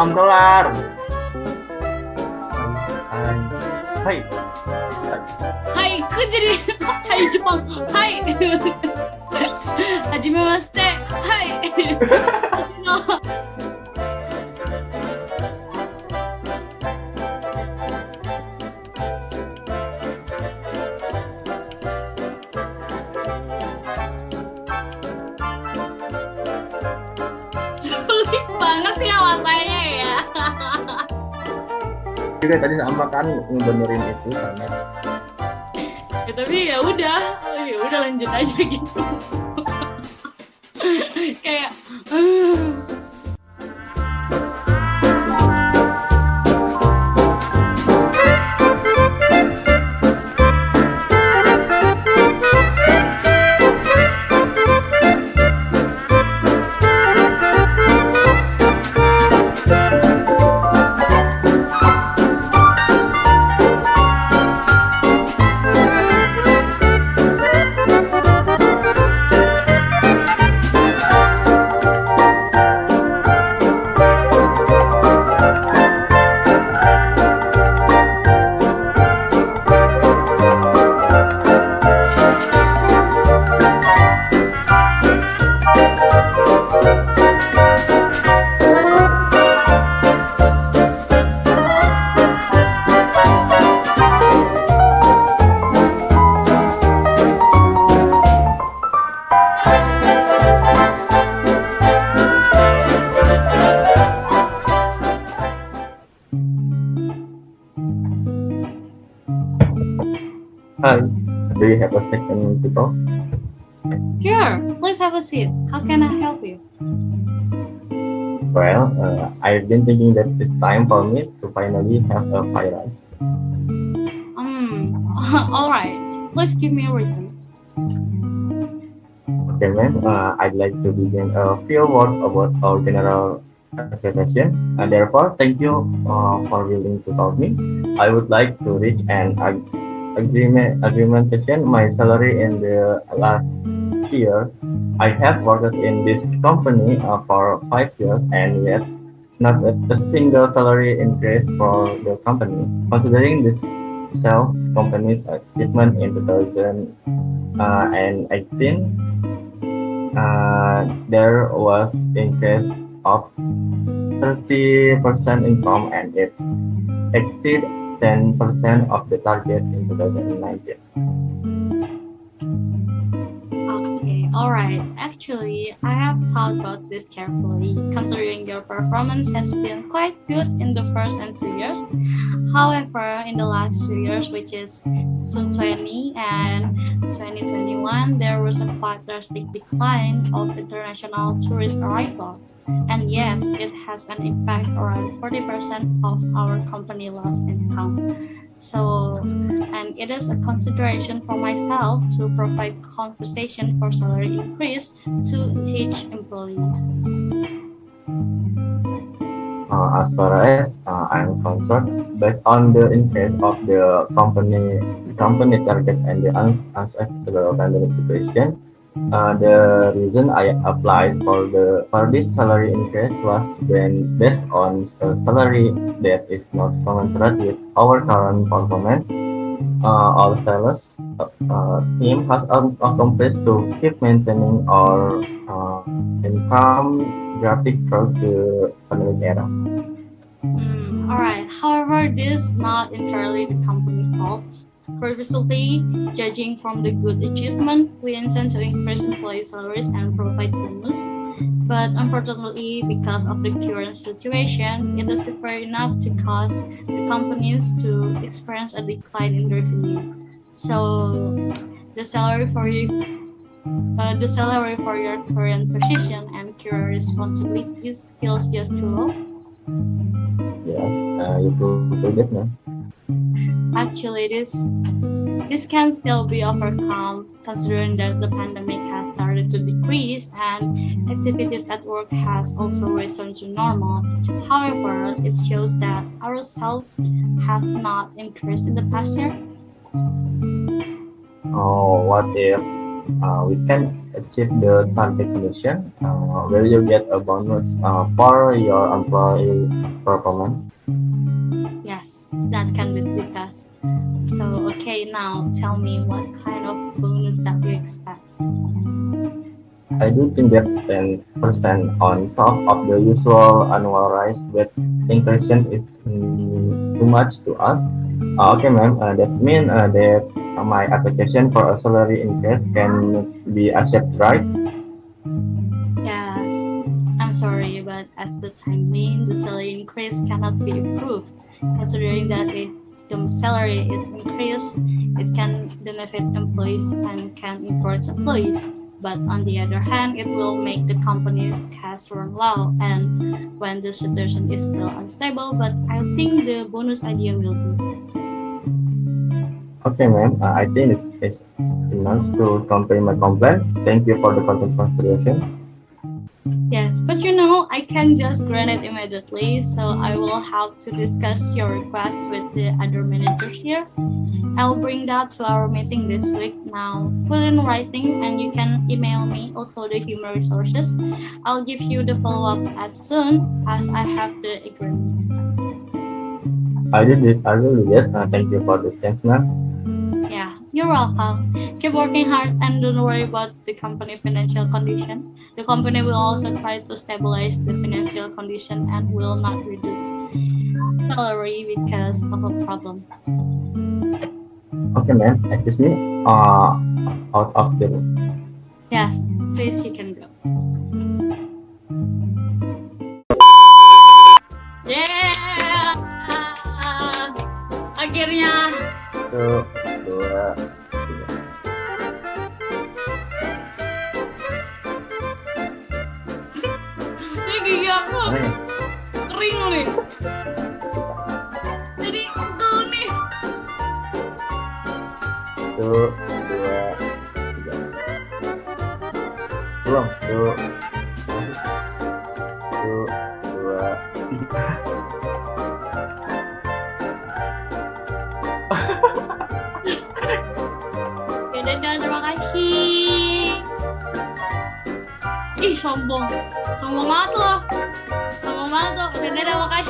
belum kelar. Hai. Hai, kok jadi Hai Jepang? Hai. Hajimemashite. Hai. No. Sulit banget ya matanya ya. Juga tadi sama kan ngebenerin itu karena Ya, tapi ya udah lanjut aja gitu. Kayak Hi, do you have a second to talk? sure, please have a seat. How can I help you? Well, I've been thinking that it's time for me to finally have a pay rise. All right. Please give me a reason. Okay, ma'am, I'd like to begin a few words about our general expectation. Therefore, thank you for willing to talk me. I would like to reach an agreement session. My salary in the last year. I have worked in this company for 5 years and yet not a single salary increase for the company. Considering this self company's achievement in 2018, there was increase of 30% income and it exceed 10% of the target in 2019. Okay, all right. Actually, I have thought about this carefully, considering your performance has been quite good in the first and 2 years. However, in the last 2 years, which is 2020 and 2021, there was a quite drastic decline of international tourist arrival. And yes, it has an impact around 40% of our company lost income. So, and it is a consideration for myself to provide compensation for salary increase to each employees. As far as I'm concerned, based on the increase of the company target and the unacceptable pandemic situation, the reason I applied for this salary increase was when based on a salary that is not commensurate with our current performance. Our sales team has accomplished to keep maintaining our income graphic through the pandemic era. All right. However, this is not entirely the company fault. Previously, judging from the good achievement, we intend to increase employee salaries and provide bonus. But unfortunately, because of the current situation, it is fair enough to cause the companies to experience a decline in revenue. So, the salary for your current position and current responsibilities feels just too low. Yes, you could it now. Actually, this can still be overcome considering that the pandemic has started to decrease and activities at work has also returned to normal. However, it shows that our sales have not increased in the past year. What if we can achieve the target mission, will you get a bonus for your employee performance? Yes, that can be discussed. So, okay, now tell me what kind of bonus that you expect. I do think that 10% on top of the usual annual rise, but inflation is too much to us. Okay, ma'am, that means that my application for a salary increase can be accepted, right? Yes, I'm sorry, but as the time mean, the salary increase cannot be approved, considering that if the salary is increased, it can benefit employees and can encourage employees. But on the other hand, it will make the company's cash run low, and when the situation is still unstable, but I think the bonus idea will do. Okay, ma'am, I think it's enough to complete my complaint. Thank you for the consideration. Yes, but you know, I can't just grant it immediately, so I will have to discuss your request with the other managers here. I'll bring that to our meeting this week. Now, put in writing and you can email me also the human resources. I'll give you the follow up as soon as I have the agreement. I did it. I will do it. Thank you for the chance, ma'am. Yeah, you're welcome. Keep working hard and don't worry about the company financial condition. The company will also try to stabilize the financial condition and will not reduce salary because of a problem. Okay, ma'am. Excuse me. Out of the room. Yes, please you can go. Yeah, akhirnya. Satu, dua, tiga. Ini gigi aku Mana ya? kering nih. Jadi pegel nih. Satu, dua, tiga. Belum. Satu, dua, tiga. Ya dadah, terima kasih. Ih, sombong banget loh. Sombong banget loh. Dadah, terima kasih.